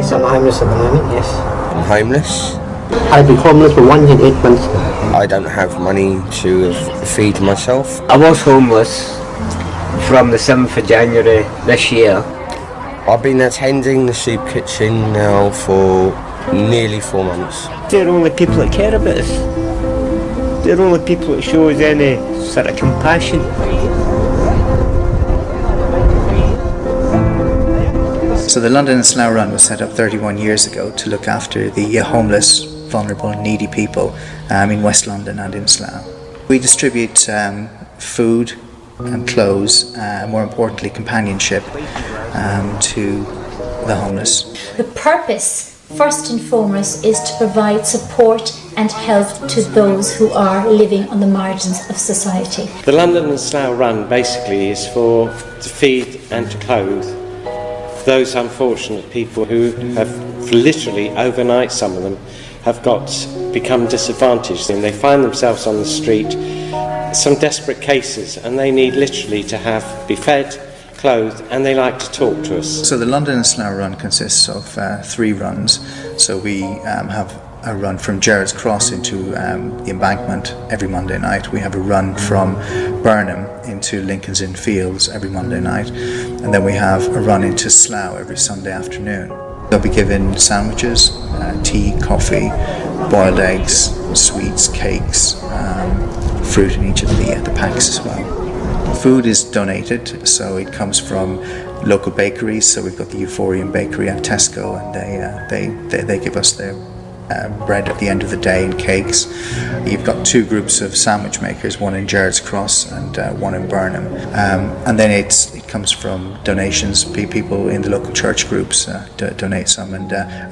Yes, I'm homeless at the moment, yes. I'm homeless. I've been homeless for 1 year, 8 months. I don't have money to feed myself. I was homeless from the 7th of January this year. I've been attending the soup kitchen now for nearly 4 months. They're the only people that care about us. They're the only people that show us any sort of compassion. So the London and Slough Run was set up 31 years ago to look after the homeless, vulnerable and needy people in West London and in Slough. We distribute food and clothes, more importantly companionship, to the homeless. The purpose, first and foremost, is to provide support and help to those who are living on the margins of society. The London and Slough Run basically is to feed and to clothe those unfortunate people who have literally overnight, some of them have become disadvantaged and they find themselves on the street, some desperate cases, and they need literally to be fed, clothed, and they like to talk to us. So the London and Slough Run consists of 3 runs. So we have a run from Gerrard's Cross into the Embankment every Monday night. We have a run from Burnham into Lincoln's Inn Fields every Monday night, and then we have a run into Slough every Sunday afternoon. They'll be given sandwiches, tea, coffee, boiled eggs, sweets, cakes, fruit in each of the packs as well. Food is donated, so it comes from local bakeries. So we've got the Euphorian Bakery at Tesco, and they give us their bread at the end of the day and cakes. You've got 2 groups of sandwich makers, one in Gerrard's Cross and one in Burnham, and then it comes from donations. People in the local church groups donate some, and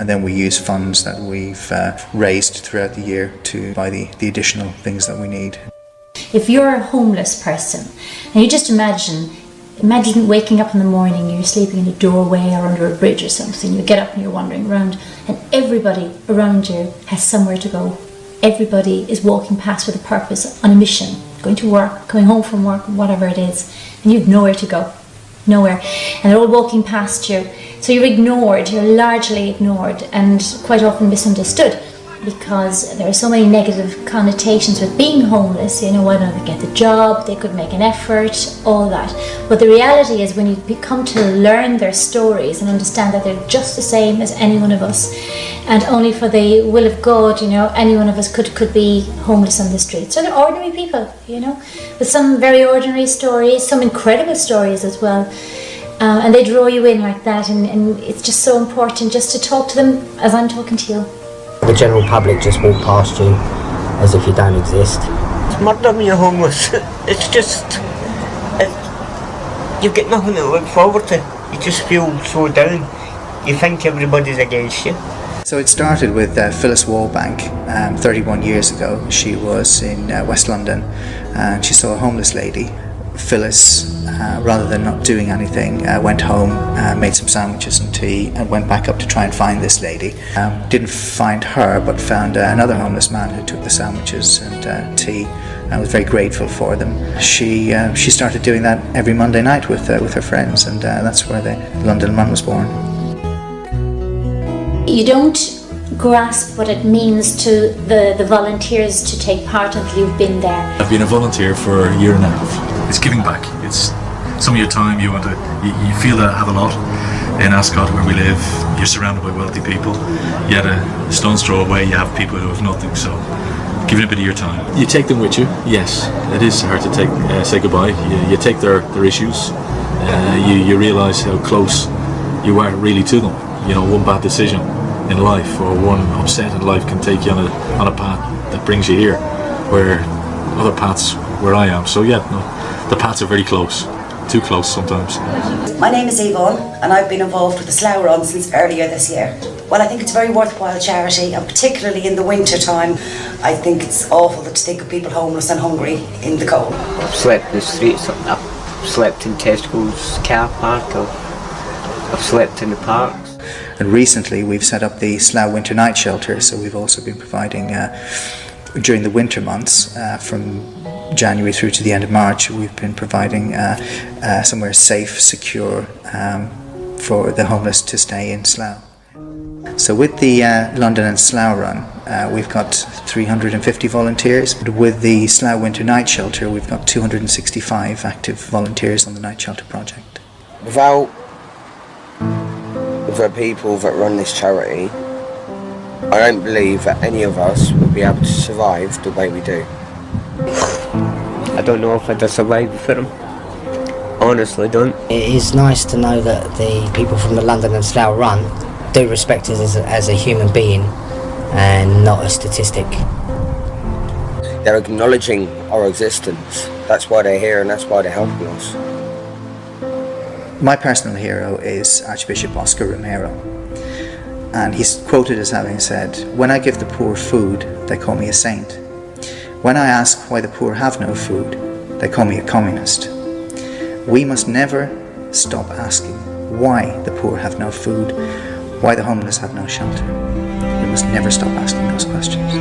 then we use funds that we've raised throughout the year to buy the additional things that we need. If you're a homeless person, and you just imagine waking up in the morning, you're sleeping in a doorway or under a bridge or something, you get up and you're wandering around, and everybody around you has somewhere to go. Everybody is walking past with a purpose, on a mission, going to work, coming home from work, whatever it is, and you've nowhere to go, nowhere, and they're all walking past you. So you're ignored, you're largely ignored, and quite often misunderstood, because there are so many negative connotations with being homeless. You know, why don't they get the job, they could make an effort, all that. But the reality is, when you come to learn their stories and understand that they're just the same as any one of us, and only for the will of God, you know, any one of us could be homeless on the street. So they're ordinary people, you know, with some very ordinary stories, some incredible stories as well. And they draw you in like that, and it's just so important just to talk to them as I'm talking to you. The general public just walk past you as if you don't exist. It's murder when you're homeless. It's just, you get nothing to look forward to. You just feel so down. You think everybody's against you. So it started with Phyllis Wallbank 31 years ago. She was in West London and she saw a homeless lady. Phyllis, rather than not doing anything, went home, made some sandwiches and tea, and went back up to try and find this lady. Didn't find her, but found another homeless man who took the sandwiches and tea, and was very grateful for them. She started doing that every Monday night with her friends, and that's where the London Run was born. You don't grasp what it means to the volunteers to take part until you've been there. I've been a volunteer for a year and a half. It's giving back. It's some of your time you feel that I have a lot. In Ascot, where we live, you're surrounded by wealthy people. Yet a stone's throw away, you have people who have nothing. So, give it a bit of your time. You take them with you. Yes, it is hard to say goodbye. You take their issues. You realise how close you are really to them. You know, one bad decision in life or one upset in life can take you on a path that brings you here, where other paths where I am. So yeah, no, the paths are very close, too close sometimes. My name is Yvonne and I've been involved with the Slough Run since earlier this year. Well, I think it's a very worthwhile charity, and particularly in the winter time, I think it's awful to think of people homeless and hungry in the cold. I've slept in the streets, I've slept in Tesco's car park, I've slept in the parks. And recently we've set up the Slough Winter Night Shelter, so we've also been providing, during the winter months, from January through to the end of March, we've been providing somewhere safe, secure for the homeless to stay in Slough. So with the London and Slough Run, we've got 350 volunteers. With the Slough Winter Night Shelter, we've got 265 active volunteers on the Night Shelter project. Without the people that run this charity, I don't believe that any of us would be able to survive the way we do. I don't know if I'd have survived for them. Honestly, don't. It is nice to know that the people from the London and Slough Run do respect us as a human being and not a statistic. They're acknowledging our existence. That's why they're here and that's why they're helping us. My personal hero is Archbishop Oscar Romero, and he's quoted as having said, "When I give the poor food, they call me a saint. When I ask why the poor have no food, they call me a communist." We must never stop asking why the poor have no food, why the homeless have no shelter. We must never stop asking those questions.